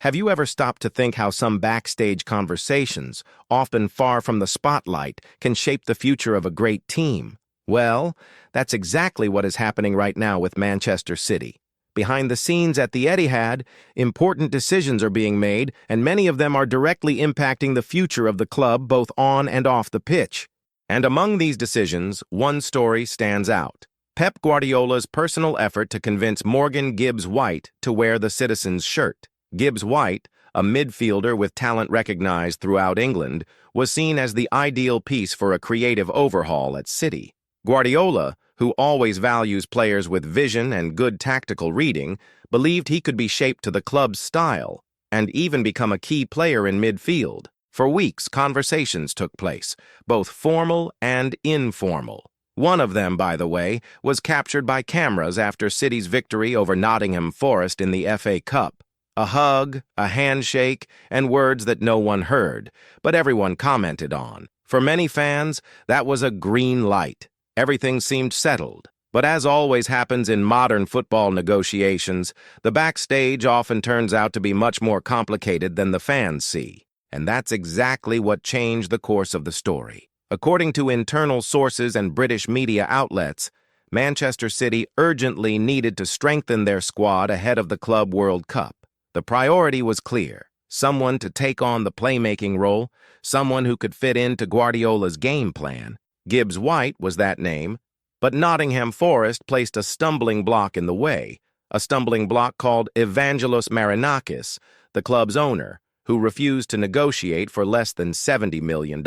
Have you ever stopped to think how some backstage conversations, often far from the spotlight, can shape the future of a great team? Well, that's exactly what is happening right now with Manchester City. Behind the scenes at the Etihad, important decisions are being made, and many of them are directly impacting the future of the club both on and off the pitch. And among these decisions, one story stands out. Pep Guardiola's personal effort to convince Morgan Gibbs-White to wear the Citizens shirt. Gibbs-White, a midfielder with talent recognized throughout England, was seen as the ideal piece for a creative overhaul at City. Guardiola, who always values players with vision and good tactical reading, believed he could be shaped to the club's style and even become a key player in midfield. For weeks, conversations took place, both formal and informal. One of them, by the way, was captured by cameras after City's victory over Nottingham Forest in the FA Cup. A hug, a handshake, and words that no one heard, but everyone commented on. For many fans, that was a green light. Everything seemed settled. But as always happens in modern football negotiations, the backstage often turns out to be much more complicated than the fans see. And that's exactly what changed the course of the story. According to internal sources and British media outlets, Manchester City urgently needed to strengthen their squad ahead of the Club World Cup. The priority was clear: someone to take on the playmaking role, someone who could fit into Guardiola's game plan. Gibbs-White was that name, but Nottingham Forest placed a stumbling block in the way, a stumbling block called Evangelos Marinakis, the club's owner, who refused to negotiate for less than $70 million.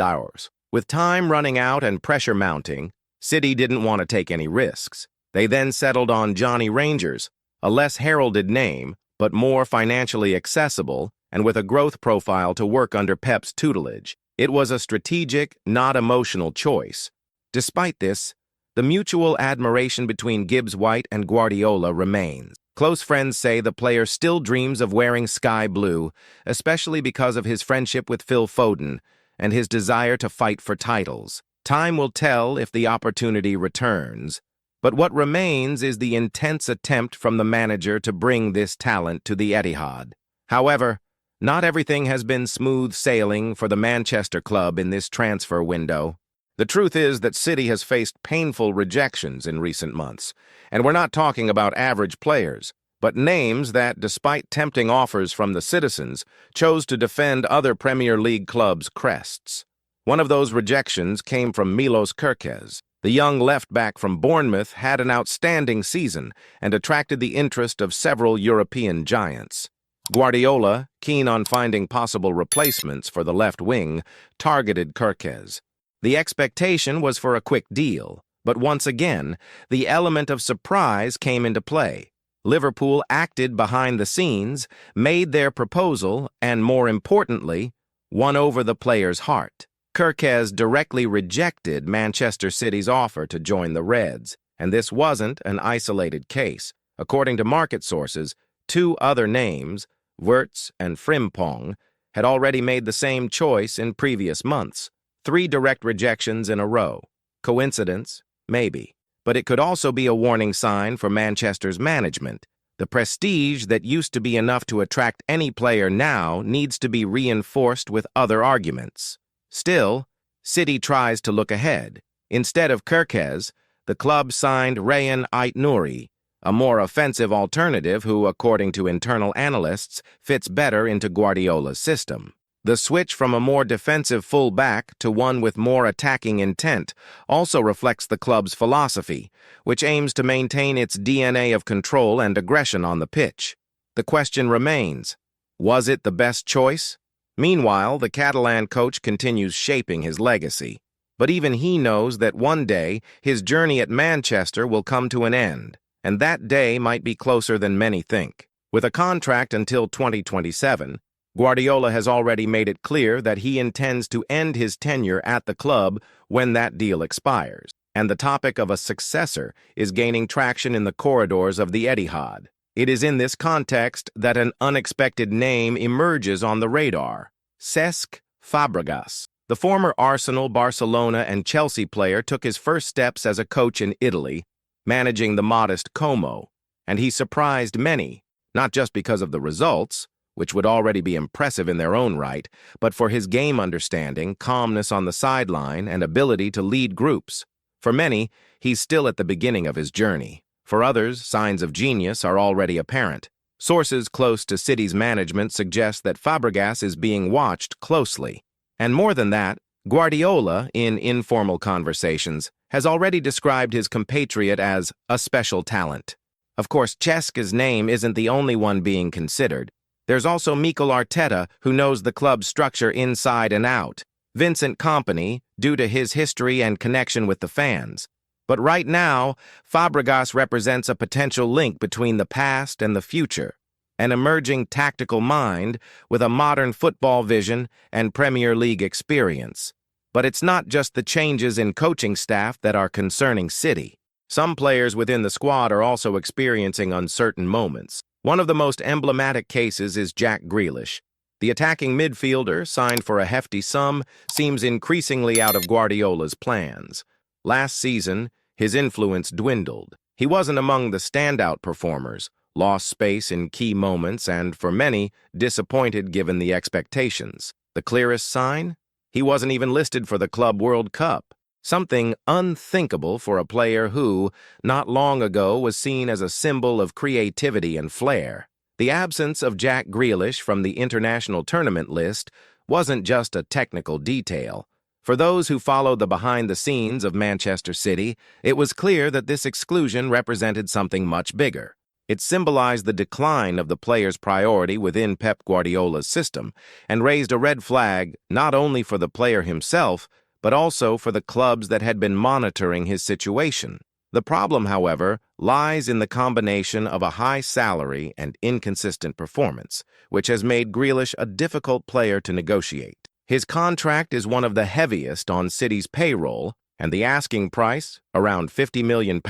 With time running out and pressure mounting, City didn't want to take any risks. They then settled on Johnny Rangers, a less heralded name, but more financially accessible and with a growth profile to work under Pep's tutelage. It was a strategic, not emotional choice. Despite this, the mutual admiration between Gibbs-White and Guardiola remains. Close friends say the player still dreams of wearing sky blue, especially because of his friendship with Phil Foden and his desire to fight for titles. Time will tell if the opportunity returns. But what remains is the intense attempt from the manager to bring this talent to the Etihad. However, not everything has been smooth sailing for the Manchester club in this transfer window. The truth is that City has faced painful rejections in recent months, and we're not talking about average players, but names that, despite tempting offers from the citizens, chose to defend other Premier League clubs' crests. One of those rejections came from Milos Kerkez. The young left-back from Bournemouth had an outstanding season and attracted the interest of several European giants. Guardiola, keen on finding possible replacements for the left wing, targeted Kerkez. The expectation was for a quick deal, but once again, the element of surprise came into play. Liverpool acted behind the scenes, made their proposal, and more importantly, won over the player's heart. Kerkez directly rejected Manchester City's offer to join the Reds, and this wasn't an isolated case. According to market sources, two other names, Wirtz and Frimpong, had already made the same choice in previous months. 3 direct rejections in a row. Coincidence? Maybe. But it could also be a warning sign for Manchester's management. The prestige that used to be enough to attract any player now needs to be reinforced with other arguments. Still, City tries to look ahead. Instead of Kerkez, the club signed Rayan Ait-Nouri, a more offensive alternative who, according to internal analysts, fits better into Guardiola's system. The switch from a more defensive full-back to one with more attacking intent also reflects the club's philosophy, which aims to maintain its DNA of control and aggression on the pitch. The question remains, was it the best choice? Meanwhile, the Catalan coach continues shaping his legacy. But even he knows that one day his journey at Manchester will come to an end, and that day might be closer than many think. With a contract until 2027, Guardiola has already made it clear that he intends to end his tenure at the club when that deal expires, and the topic of a successor is gaining traction in the corridors of the Etihad. It is in this context that an unexpected name emerges on the radar: Cesc Fabregas. The former Arsenal, Barcelona, and Chelsea player took his first steps as a coach in Italy, managing the modest Como, and he surprised many, not just because of the results, which would already be impressive in their own right, but for his game understanding, calmness on the sideline, and ability to lead groups. For many, he's still at the beginning of his journey. For others, signs of genius are already apparent. Sources close to City's management suggest that Fabregas is being watched closely. And more than that, Guardiola, in informal conversations, has already described his compatriot as a special talent. Of course, Cesca's name isn't the only one being considered. There's also Mikel Arteta, who knows the club's structure inside and out. Vincent Kompany, due to his history and connection with the fans. But right now, Fabregas represents a potential link between the past and the future, an emerging tactical mind with a modern football vision and Premier League experience. But it's not just the changes in coaching staff that are concerning City. Some players within the squad are also experiencing uncertain moments. One of the most emblematic cases is Jack Grealish. The attacking midfielder, signed for a hefty sum, seems increasingly out of Guardiola's plans. Last season, his influence dwindled. He wasn't among the standout performers, lost space in key moments, and, for many, disappointed given the expectations. The clearest sign? He wasn't even listed for the Club World Cup. Something unthinkable for a player who, not long ago, was seen as a symbol of creativity and flair. The absence of Jack Grealish from the international tournament list wasn't just a technical detail. For those who followed the behind-the-scenes of Manchester City, it was clear that this exclusion represented something much bigger. It symbolized the decline of the player's priority within Pep Guardiola's system and raised a red flag not only for the player himself, but also for the clubs that had been monitoring his situation. The problem, however, lies in the combination of a high salary and inconsistent performance, which has made Grealish a difficult player to negotiate. His contract is one of the heaviest on City's payroll, and the asking price, around £50 million,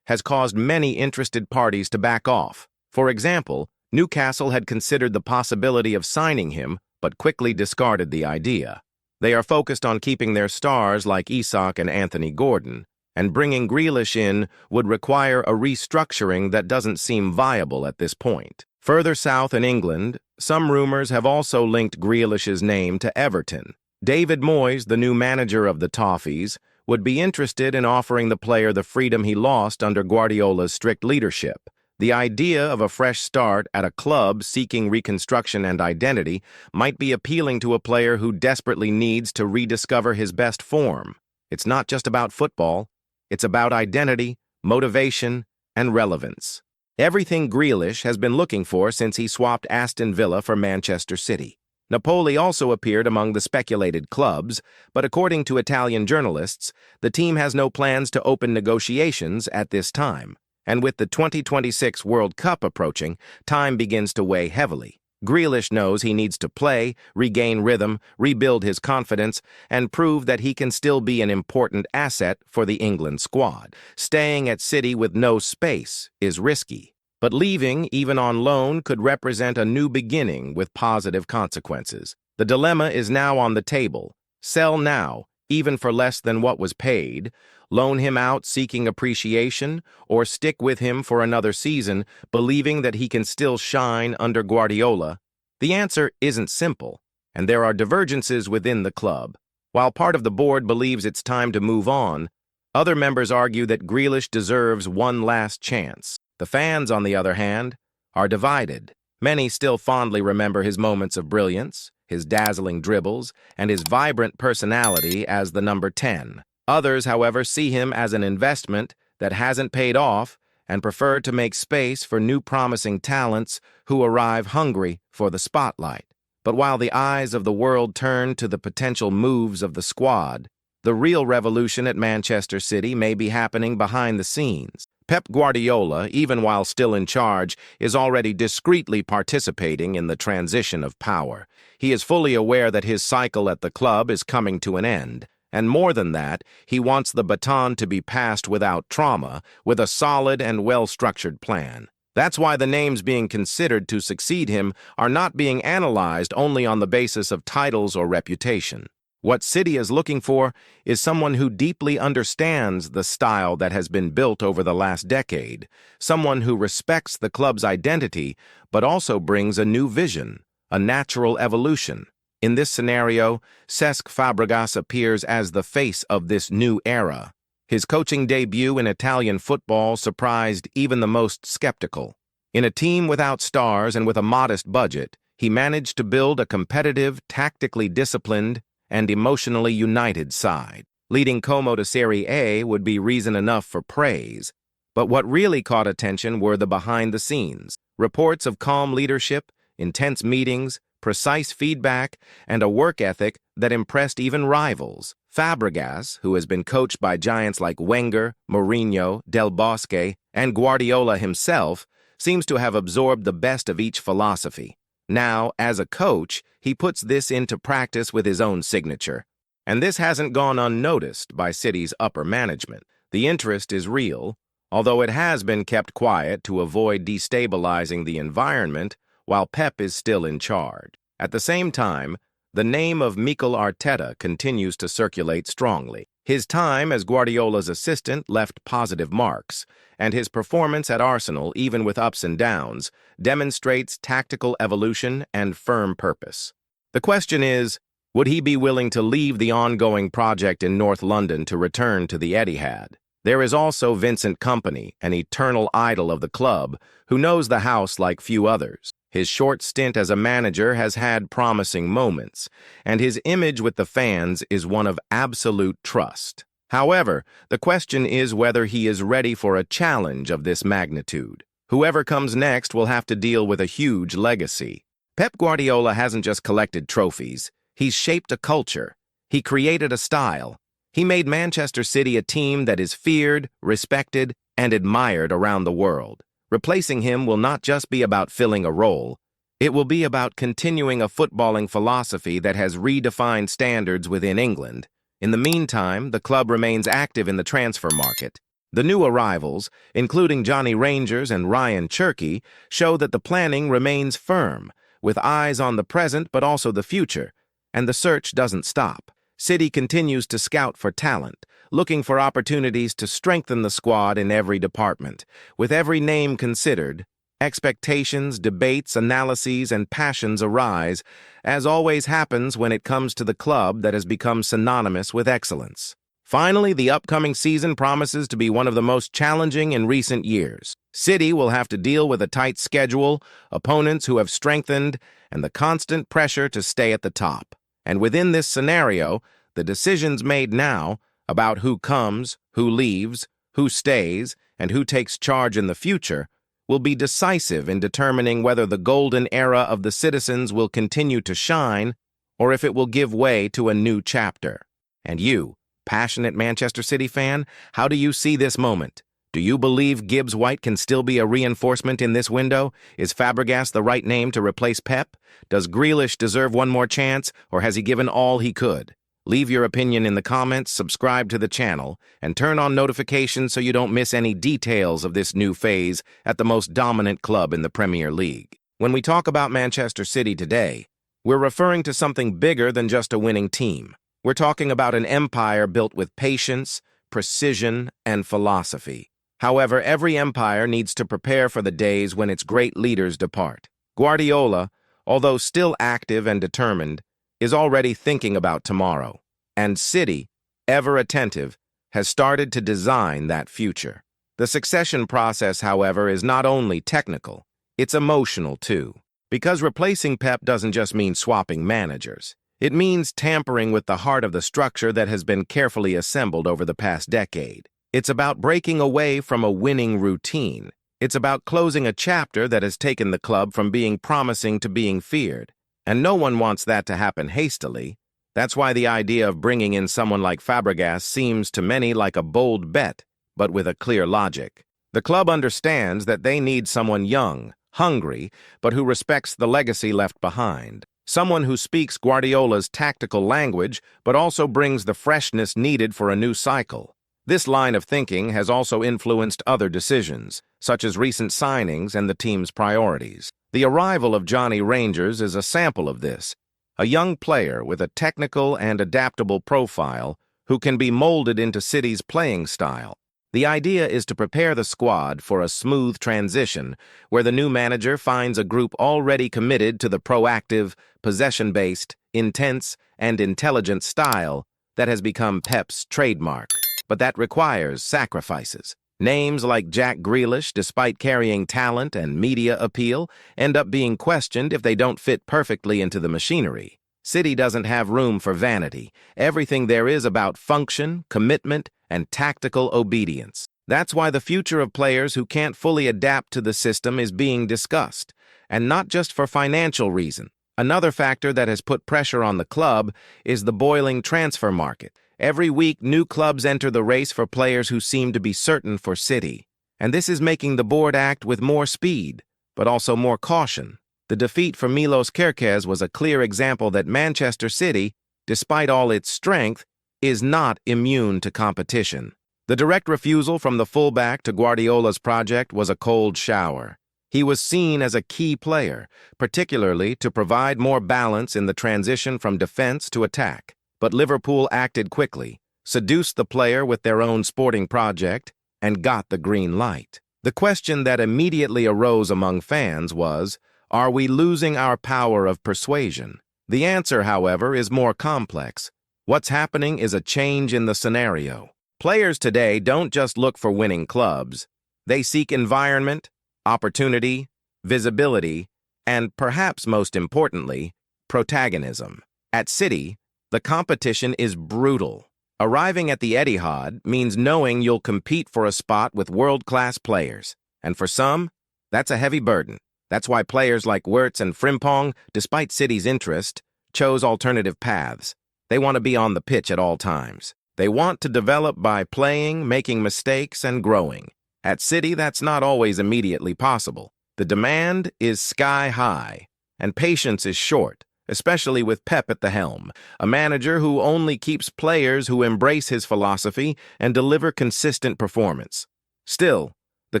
has caused many interested parties to back off. For example, Newcastle had considered the possibility of signing him, but quickly discarded the idea. They are focused on keeping their stars like Isak and Anthony Gordon, and bringing Grealish in would require a restructuring that doesn't seem viable at this point. Further south in England, some rumors have also linked Grealish's name to Everton. David Moyes, the new manager of the Toffees, would be interested in offering the player the freedom he lost under Guardiola's strict leadership. The idea of a fresh start at a club seeking reconstruction and identity might be appealing to a player who desperately needs to rediscover his best form. It's not just about football. It's about identity, motivation, and relevance. Everything Grealish has been looking for since he swapped Aston Villa for Manchester City. Napoli also appeared among the speculated clubs, but according to Italian journalists, the team has no plans to open negotiations at this time. And with the 2026 World Cup approaching, time begins to weigh heavily. Grealish knows he needs to play, regain rhythm, rebuild his confidence, and prove that he can still be an important asset for the England squad. Staying at City with no space is risky, but leaving, even on loan, could represent a new beginning with positive consequences. The dilemma is now on the table. Sell now, even for less than what was paid, loan him out seeking appreciation, or stick with him for another season, believing that he can still shine under Guardiola? The answer isn't simple, and there are divergences within the club. While part of the board believes it's time to move on, other members argue that Grealish deserves one last chance. The fans, on the other hand, are divided. Many still fondly remember his moments of brilliance, his dazzling dribbles, and his vibrant personality as the number 10. Others, however, see him as an investment that hasn't paid off and prefer to make space for new promising talents who arrive hungry for the spotlight. But while the eyes of the world turn to the potential moves of the squad, the real revolution at Manchester City may be happening behind the scenes. Pep Guardiola, even while still in charge, is already discreetly participating in the transition of power. He is fully aware that his cycle at the club is coming to an end. And more than that, he wants the baton to be passed without trauma, with a solid and well-structured plan. That's why the names being considered to succeed him are not being analyzed only on the basis of titles or reputation. What City is looking for is someone who deeply understands the style that has been built over the last decade, someone who respects the club's identity but also brings a new vision, a natural evolution. In this scenario, Cesc Fabregas appears as the face of this new era. His coaching debut in Italian football surprised even the most skeptical. In a team without stars and with a modest budget, he managed to build a competitive, tactically disciplined, and emotionally united side. Leading Como to Serie A would be reason enough for praise, but what really caught attention were the behind-the-scenes. Reports of calm leadership, intense meetings, precise feedback, and a work ethic that impressed even rivals. Fabregas, who has been coached by giants like Wenger, Mourinho, Del Bosque, and Guardiola himself, seems to have absorbed the best of each philosophy. Now, as a coach, he puts this into practice with his own signature. And this hasn't gone unnoticed by City's upper management. The interest is real, although it has been kept quiet to avoid destabilizing the environment while Pep is still in charge. At the same time, the name of Mikel Arteta continues to circulate strongly. His time as Guardiola's assistant left positive marks, and his performance at Arsenal, even with ups and downs, demonstrates tactical evolution and firm purpose. The question is, would he be willing to leave the ongoing project in North London to return to the Etihad? There is also Vincent Kompany, an eternal idol of the club, who knows the house like few others. His short stint as a manager has had promising moments, and his image with the fans is one of absolute trust. However, the question is whether he is ready for a challenge of this magnitude. Whoever comes next will have to deal with a huge legacy. Pep Guardiola hasn't just collected trophies. He's shaped a culture. He created a style. He made Manchester City a team that is feared, respected, and admired around the world. Replacing him will not just be about filling a role. It will be about continuing a footballing philosophy that has redefined standards within England. In the meantime, the club remains active in the transfer market. The new arrivals, including Johnny Rangers and Ryan Cherky, show that the planning remains firm, with eyes on the present but also the future, and the search doesn't stop. City continues to scout for talent, looking for opportunities to strengthen the squad in every department. With every name considered, expectations, debates, analyses, and passions arise, as always happens when it comes to the club that has become synonymous with excellence. Finally, the upcoming season promises to be one of the most challenging in recent years. City will have to deal with a tight schedule, opponents who have strengthened, and the constant pressure to stay at the top. And within this scenario, the decisions made now about who comes, who leaves, who stays, and who takes charge in the future will be decisive in determining whether the golden era of the citizens will continue to shine or if it will give way to a new chapter. And you, passionate Manchester City fan, how do you see this moment? Do you believe Gibbs-White can still be a reinforcement in this window? Is Fabregas the right name to replace Pep? Does Grealish deserve one more chance, or has he given all he could? Leave your opinion in the comments, subscribe to the channel, and turn on notifications so you don't miss any details of this new phase at the most dominant club in the Premier League. When we talk about Manchester City today, we're referring to something bigger than just a winning team. We're talking about an empire built with patience, precision, and philosophy. However, every empire needs to prepare for the days when its great leaders depart. Guardiola, although still active and determined, is already thinking about tomorrow. And City, ever attentive, has started to design that future. The succession process, however, is not only technical, it's emotional too. Because replacing Pep doesn't just mean swapping managers. It means tampering with the heart of the structure that has been carefully assembled over the past decade. It's about breaking away from a winning routine. It's about closing a chapter that has taken the club from being promising to being feared. And no one wants that to happen hastily. That's why the idea of bringing in someone like Fabregas seems to many like a bold bet, but with a clear logic. The club understands that they need someone young, hungry, but who respects the legacy left behind. Someone who speaks Guardiola's tactical language, but also brings the freshness needed for a new cycle. This line of thinking has also influenced other decisions, such as recent signings and the team's priorities. The arrival of Johnny Rangers is a sample of this. a young player with a technical and adaptable profile who can be molded into City's playing style. The idea is to prepare the squad for a smooth transition where the new manager finds a group already committed to the proactive, possession-based, intense, and intelligent style that has become Pep's trademark. But that requires sacrifices. Names like Jack Grealish, despite carrying talent and media appeal, end up being questioned if they don't fit perfectly into the machinery. City doesn't have room for vanity. Everything there is about function, commitment, and tactical obedience. That's why the future of players who can't fully adapt to the system is being discussed, and not just for financial reasons. Another factor that has put pressure on the club is the boiling transfer market. Every week, new clubs enter the race for players who seem to be certain for City. And this is making the board act with more speed, but also more caution. The defeat for Milos Kerkez was a clear example that Manchester City, despite all its strength, is not immune to competition. The direct refusal from the fullback to Guardiola's project was a cold shower. He was seen as a key player, particularly to provide more balance in the transition from defense to attack. But Liverpool acted quickly, seduced the player with their own sporting project, and got the green light. The question that immediately arose among fans was, are we losing our power of persuasion? The answer, however, is more complex. What's happening is a change in the scenario. Players today don't just look for winning clubs. They seek environment, opportunity, visibility, and perhaps most importantly, protagonism. At City, the competition is brutal. Arriving at the Etihad means knowing you'll compete for a spot with world-class players. And for some, that's a heavy burden. That's why players like Wirtz and Frimpong, despite City's interest, chose alternative paths. They want to be on the pitch at all times. They want to develop by playing, making mistakes, and growing. At City, that's not always immediately possible. The demand is sky high, and patience is short, especially with Pep at the helm, a manager who only keeps players who embrace his philosophy and deliver consistent performance. Still, the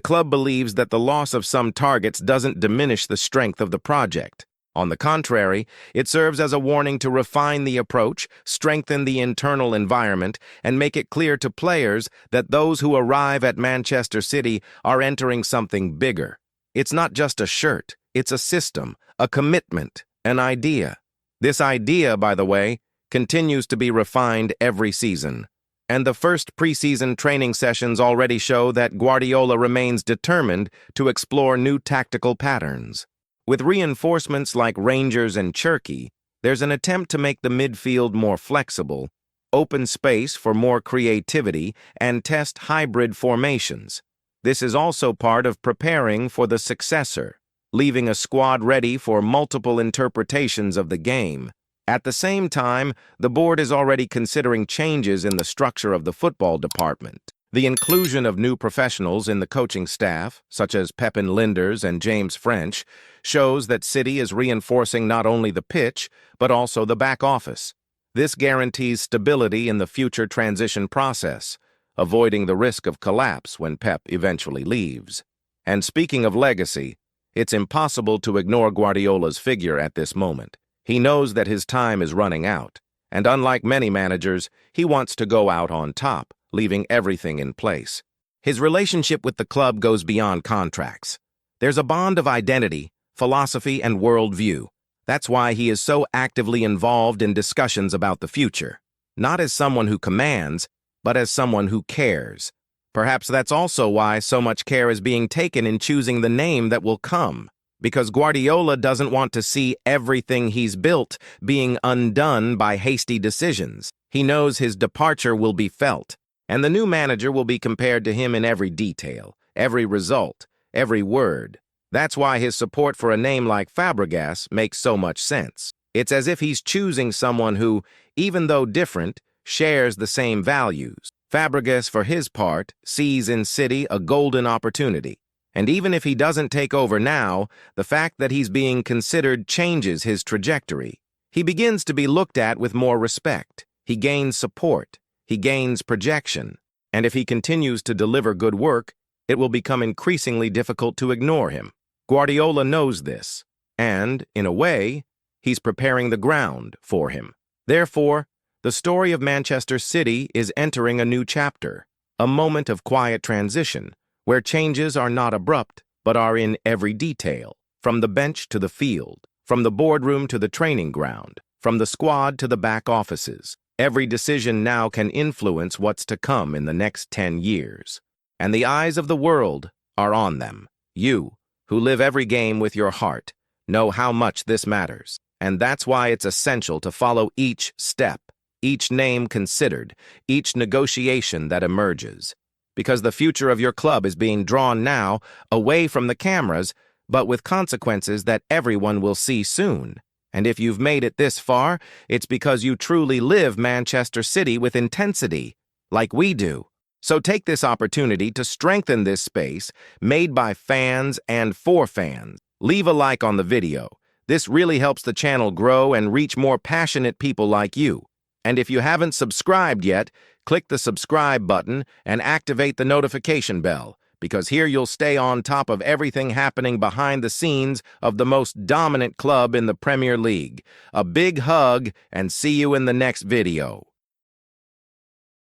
club believes that the loss of some targets doesn't diminish the strength of the project. On the contrary, it serves as a warning to refine the approach, strengthen the internal environment, and make it clear to players that those who arrive at Manchester City are entering something bigger. It's not just a shirt, it's a system, a commitment, an idea. This idea, by the way, continues to be refined every season. And the first preseason training sessions already show that Guardiola remains determined to explore new tactical patterns. With reinforcements like Rangers and Cherki, there's an attempt to make the midfield more flexible, open space for more creativity, and test hybrid formations. This is also part of preparing for the successor, leaving a squad ready for multiple interpretations of the game. At the same time, the board is already considering changes in the structure of the football department. The inclusion of new professionals in the coaching staff, such as Pepin Linders and James French, shows that City is reinforcing not only the pitch, but also the back office. This guarantees stability in the future transition process, avoiding the risk of collapse when Pep eventually leaves. And speaking of legacy, it's impossible to ignore Guardiola's figure at this moment. He knows that his time is running out, and unlike many managers, he wants to go out on top, leaving everything in place. His relationship with the club goes beyond contracts. There's a bond of identity, philosophy, and worldview. That's why he is so actively involved in discussions about the future, not as someone who commands, but as someone who cares. Perhaps that's also why so much care is being taken in choosing the name that will come, because Guardiola doesn't want to see everything he's built being undone by hasty decisions. He knows his departure will be felt, and the new manager will be compared to him in every detail, every result, every word. That's why his support for a name like Fabregas makes so much sense. It's as if he's choosing someone who, even though different, shares the same values. Fabregas, for his part, sees in City a golden opportunity. And even if he doesn't take over now, the fact that he's being considered changes his trajectory. He begins to be looked at with more respect. He gains support. He gains projection. And if he continues to deliver good work, it will become increasingly difficult to ignore him. Guardiola knows this. And, in a way, He's preparing the ground for him. Therefore, the story of Manchester City is entering a new chapter, a moment of quiet transition, where changes are not abrupt, but are in every detail, from the bench to the field, from the boardroom to the training ground, from the squad to the back offices. Every decision now can influence what's to come in the next 10 years. And the eyes of the world are on them. You, who live every game with your heart, know how much this matters. And that's why it's essential to follow each step, each name considered, each negotiation that emerges. Because the future of your club is being drawn now, away from the cameras, but with consequences that everyone will see soon. And if you've made it this far, it's because you truly live Manchester City with intensity, like we do. So take this opportunity to strengthen this space, made by fans and for fans. Leave a like on the video. This really helps the channel grow and reach more passionate people like you. And if you haven't subscribed yet, click the subscribe button and activate the notification bell, because here you'll stay on top of everything happening behind the scenes of the most dominant club in the Premier League. A big hug, and see you in the next video.